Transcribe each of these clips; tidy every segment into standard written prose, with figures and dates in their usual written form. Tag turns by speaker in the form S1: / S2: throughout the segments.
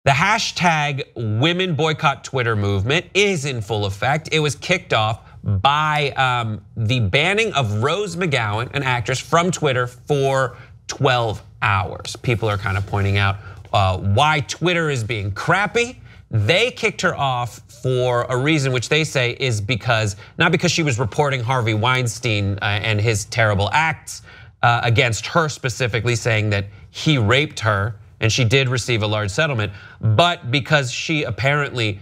S1: The hashtag Women Boycott Twitter movement is in full effect. It was kicked off by the banning of Rose McGowan, an actress, from Twitter for 12 hours. People are kind of pointing out why Twitter is being crappy. They kicked her off for a reason which they say is not because she was reporting Harvey Weinstein and his terrible acts against her specifically, saying that he raped her, and she did receive a large settlement, but because she apparently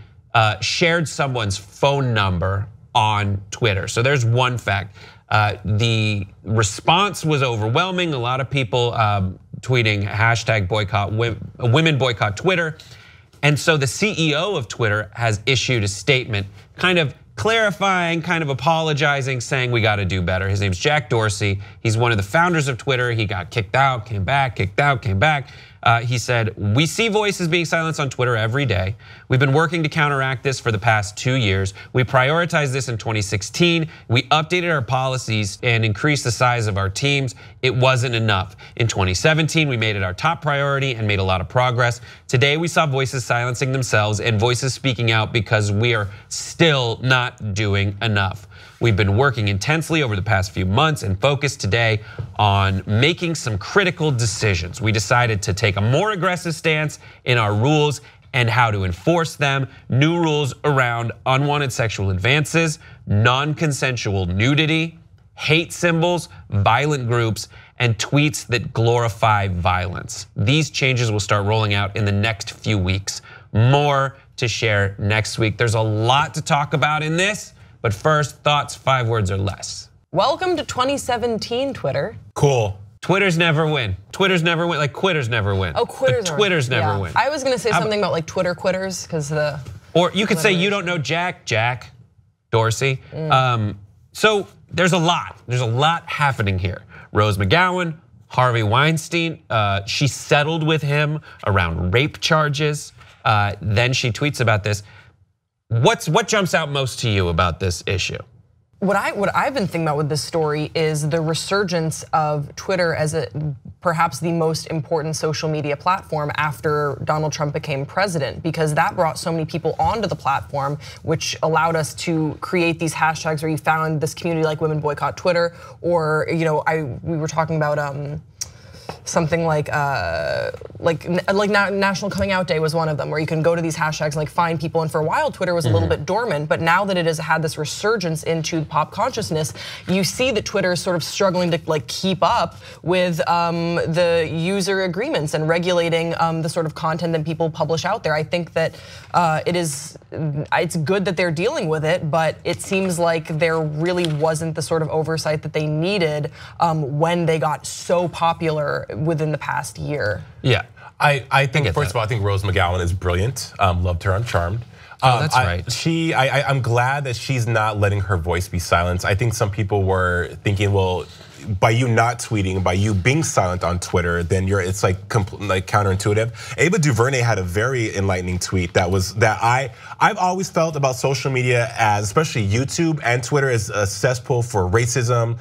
S1: shared someone's phone number on Twitter. So there's one fact. The response was overwhelming. A lot of people tweeting hashtag boycott women boycott Twitter. And so the CEO of Twitter has issued a statement kind of clarifying, kind of apologizing, saying we got to do better. His name's Jack Dorsey. He's one of the founders of Twitter. He got kicked out, came back, kicked out, came back. He said, we see voices being silenced on Twitter every day. We've been working to counteract this for the past 2 years. We prioritized this in 2016. We updated our policies and increased the size of our teams. It wasn't enough. In 2017, we made it our top priority and made a lot of progress. Today, we saw voices silencing themselves and voices speaking out because we are still not doing enough. We've been working intensely over the past few months and focused today on making some critical decisions. We decided to take a more aggressive stance in our rules and how to enforce them. New rules around unwanted sexual advances, non-consensual nudity, hate symbols, violent groups, and tweets that glorify violence. These changes will start rolling out in the next few weeks. More to share next week. There's a lot to talk about in this. But first, thoughts, 5 words or less.
S2: Welcome to 2017, Twitter.
S1: Cool. Twitters never win. Twitters never win, like quitters never win.
S2: Oh, quitters.
S1: Twitters never win.
S2: I was gonna say something about like Twitter quitters, because the.
S1: Or you could say you don't know Jack Dorsey. So there's a lot happening here. Rose McGowan, Harvey Weinstein, she settled with him around rape charges. Then she tweets about this. What jumps out most to you about this issue?
S2: What I've been thinking about with this story is the resurgence of Twitter as perhaps the most important social media platform after Donald Trump became president, because that brought so many people onto the platform, which allowed us to create these hashtags where you found this community like Women Boycott Twitter, or we were talking about something like National Coming Out Day was one of them, where you can go to these hashtags and like find people. And for a while, Twitter was a little bit dormant, but now that it has had this resurgence into pop consciousness, you see that Twitter is sort of struggling to like keep up with the user agreements and regulating the sort of content that people publish out there. I think that it's good that they're dealing with it, but it seems like there really wasn't the sort of oversight that they needed when they got so popular within the past year.
S3: Yeah, I think first of all, I think Rose McGowan is brilliant. Loved her on Charmed.
S1: Oh, that's right.
S3: I'm glad that she's not letting her voice be silenced. I think some people were thinking, well, by you not tweeting, by you being silent on Twitter, then it's like counterintuitive. Ava DuVernay had a very enlightening tweet that I've always felt about social media, as especially YouTube and Twitter, as a cesspool for racism,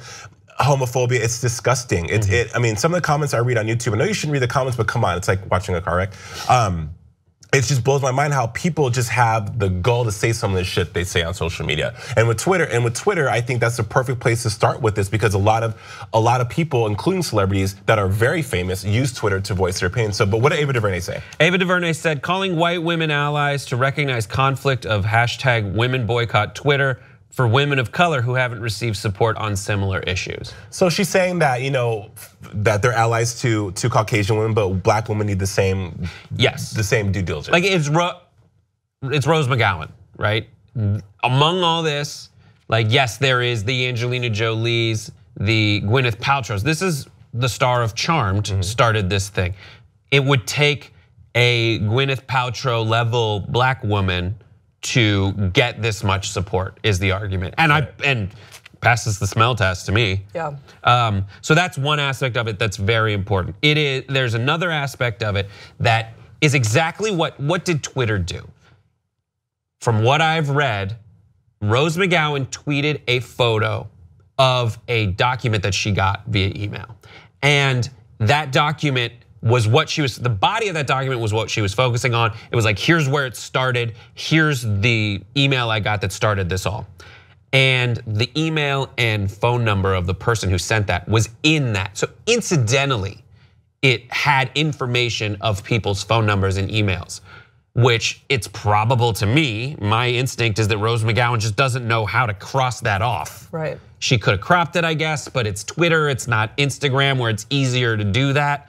S3: homophobia. It's disgusting. I mean, some of the comments I read on YouTube, I know you shouldn't read the comments, but come on, it's like watching a car wreck. It just blows my mind how people just have the gall to say some of the shit they say on social media. And with Twitter, I think that's the perfect place to start with this, because a lot of people, including celebrities that are very famous, use Twitter to voice their opinion. So, but what did Ava DuVernay say?
S1: Ava DuVernay said, calling white women allies to recognize conflict of hashtag Women Boycott Twitter for women of color who haven't received support on similar issues.
S3: So she's saying that that they're allies to Caucasian women, but black women need the same due diligence.
S1: Like it's Rose McGowan, right? Among all this, like yes, there is the Angelina Jolie's, the Gwyneth Paltrow's. This is the star of Charmed started this thing. It would take a Gwyneth Paltrow level black woman to get this much support, is the argument, and passes the smell test to me.
S2: Yeah.
S1: So that's one aspect of it that's very important. There's another aspect of it that is exactly what did Twitter do? From what I've read, Rose McGowan tweeted a photo of a document that she got via email, and that document was what she was, the body of that document was what she was focusing on. It was like, here's where it started. Here's the email I got that started this all. And the email and phone number of the person who sent that was in that. So incidentally, it had information of people's phone numbers and emails, which it's probable to me, my instinct is that Rose McGowan just doesn't know how to cross that off.
S2: Right.
S1: She could have cropped it, I guess, but it's Twitter, it's not Instagram where it's easier to do that.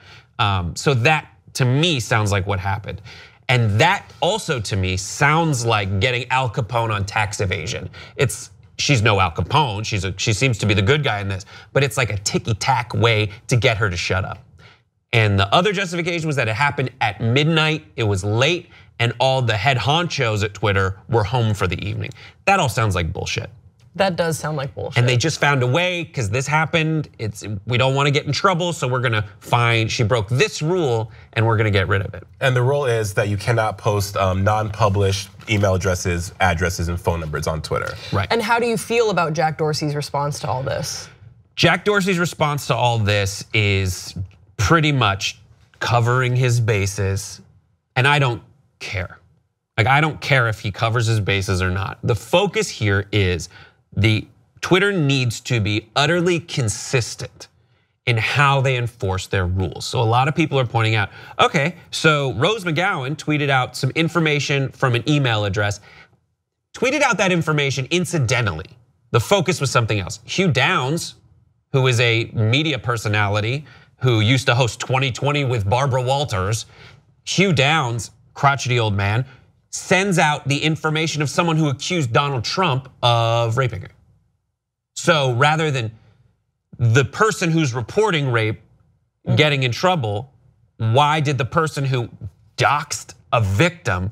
S1: So that to me sounds like what happened. And that also to me sounds like getting Al Capone on tax evasion. She's no Al Capone, she seems to be the good guy in this, but it's like a ticky-tack way to get her to shut up. And the other justification was that it happened at midnight, it was late, and all the head honchos at Twitter were home for the evening. That all sounds like bullshit.
S2: That does sound like bullshit.
S1: And they just found a way, because this happened, we don't want to get in trouble, so we're gonna find, she broke this rule, and we're gonna get rid of it.
S3: And the rule is that you cannot post non-published email addresses, and phone numbers on Twitter.
S1: Right.
S2: And how do you feel about Jack Dorsey's response to all this?
S1: Jack Dorsey's response to all this is pretty much covering his bases, and I don't care. Like, I don't care if he covers his bases or not. The focus here is the Twitter needs to be utterly consistent in how they enforce their rules. So a lot of people are pointing out, okay, so Rose McGowan tweeted out some information from an email address, tweeted out that information incidentally. The focus was something else. Hugh Downs, who is a media personality who used to host 2020 with Barbara Walters, Hugh Downs, crotchety old man, sends out the information of someone who accused Donald Trump of raping her. So rather than the person who's reporting rape getting in trouble, why did the person who doxed a victim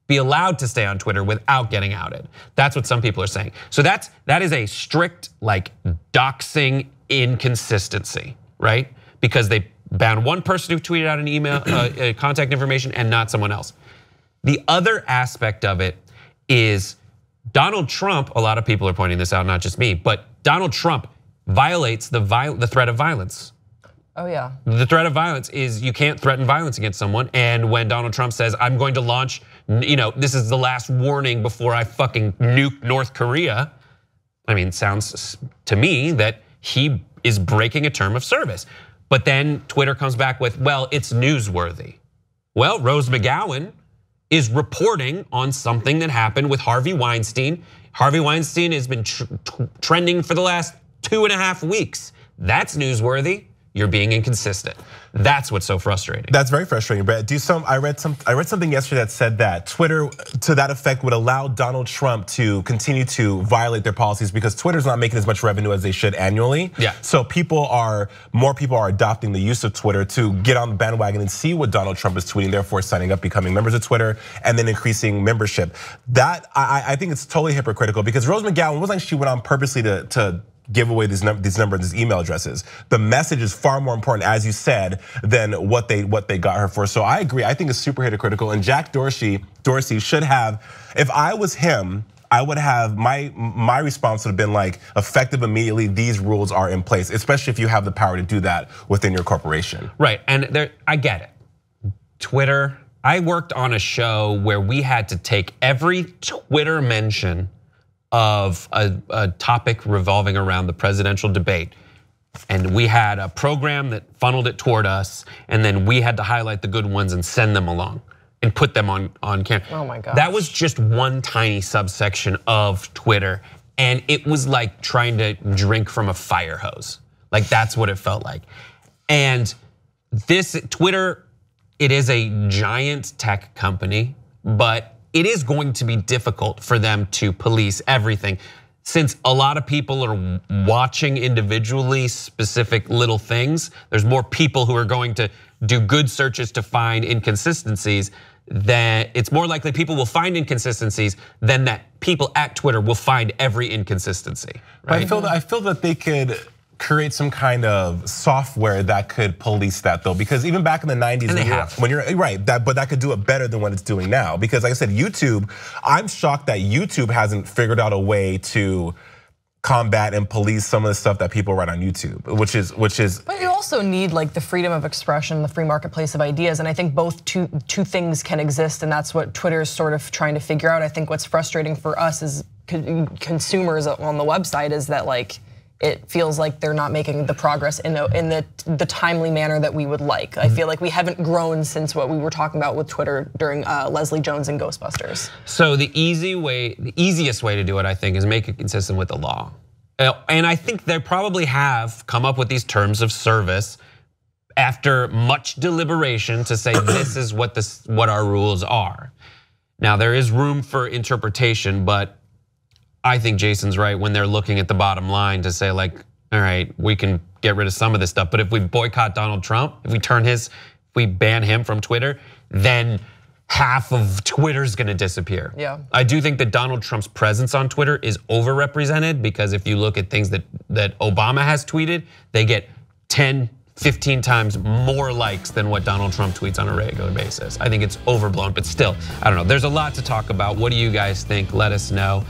S1: be allowed to stay on Twitter without getting outed? That's what some people are saying. So that is a strict like doxing inconsistency, right? Because they banned one person who tweeted out an email, contact information, and not someone else. The other aspect of it is Donald Trump, a lot of people are pointing this out, not just me, but Donald Trump violates the threat of violence.
S2: Oh yeah.
S1: The threat of violence is you can't threaten violence against someone, and when Donald Trump says, I'm going to launch, this is the last warning before I fucking nuke North Korea, I mean, sounds to me that he is breaking a term of service. But then Twitter comes back with, well, it's newsworthy. Well, Rose McGowan is reporting on something that happened with Harvey Weinstein. Harvey Weinstein has been trending for the last 2.5 weeks. That's newsworthy. You're being inconsistent. That's what's so frustrating.
S3: That's very frustrating, Brett. I read something yesterday that said that Twitter, to that effect, would allow Donald Trump to continue to violate their policies because Twitter's not making as much revenue as they should annually.
S1: Yeah.
S3: So more people are adopting the use of Twitter to get on the bandwagon and see what Donald Trump is tweeting, therefore signing up, becoming members of Twitter, and then increasing membership. That I think it's totally hypocritical because Rose McGowan wasn't like she went on purposely to give away these email addresses. The message is far more important, as you said, than what they got her for. So I agree. I think it's super hypocritical. And Jack Dorsey should have. If I was him, I would have my response would have been like effective immediately. These rules are in place, especially if you have the power to do that within your corporation.
S1: Right, and I get it. Twitter. I worked on a show where we had to take every Twitter mention of a topic revolving around the presidential debate. And we had a program that funneled it toward us, and then we had to highlight the good ones and send them along and put them on camera.
S2: Oh my God.
S1: That was just one tiny subsection of Twitter, and it was like trying to drink from a fire hose. Like that's what it felt like. And this Twitter, it is a giant tech company, but it is going to be difficult for them to police everything since a lot of people are watching individually specific little things. There's more people who are going to do good searches to find inconsistencies. That it's more likely people will find inconsistencies than that people at Twitter will find every inconsistency. Right?
S3: I feel that they could create some kind of software that could police that though, because even back in the 90s, when you're right, but that could do it better than what it's doing now. Because like I said, YouTube, I'm shocked that YouTube hasn't figured out a way to combat and police some of the stuff that people write on YouTube, which is.
S2: But you also need like the freedom of expression, the free marketplace of ideas, and I think both two things can exist, and that's what Twitter is sort of trying to figure out. I think what's frustrating for us as consumers on the website is that like it feels like they're not making the progress in the timely manner that we would like. I feel like we haven't grown since what we were talking about with Twitter during Leslie Jones and Ghostbusters.
S1: So the easiest way to do it, I think, is make it consistent with the law. And I think they probably have come up with these terms of service after much deliberation to say this is what our rules are. Now there is room for interpretation, but I think Jason's right when they're looking at the bottom line to say like, all right, we can get rid of some of this stuff, but if we boycott Donald Trump, if we ban him from Twitter, then half of Twitter's gonna disappear.
S2: Yeah.
S1: I do think that Donald Trump's presence on Twitter is overrepresented because if you look at things that Obama has tweeted, they get 10, 15 times more likes than what Donald Trump tweets on a regular basis. I think it's overblown, but still, I don't know. There's a lot to talk about. What do you guys think? Let us know.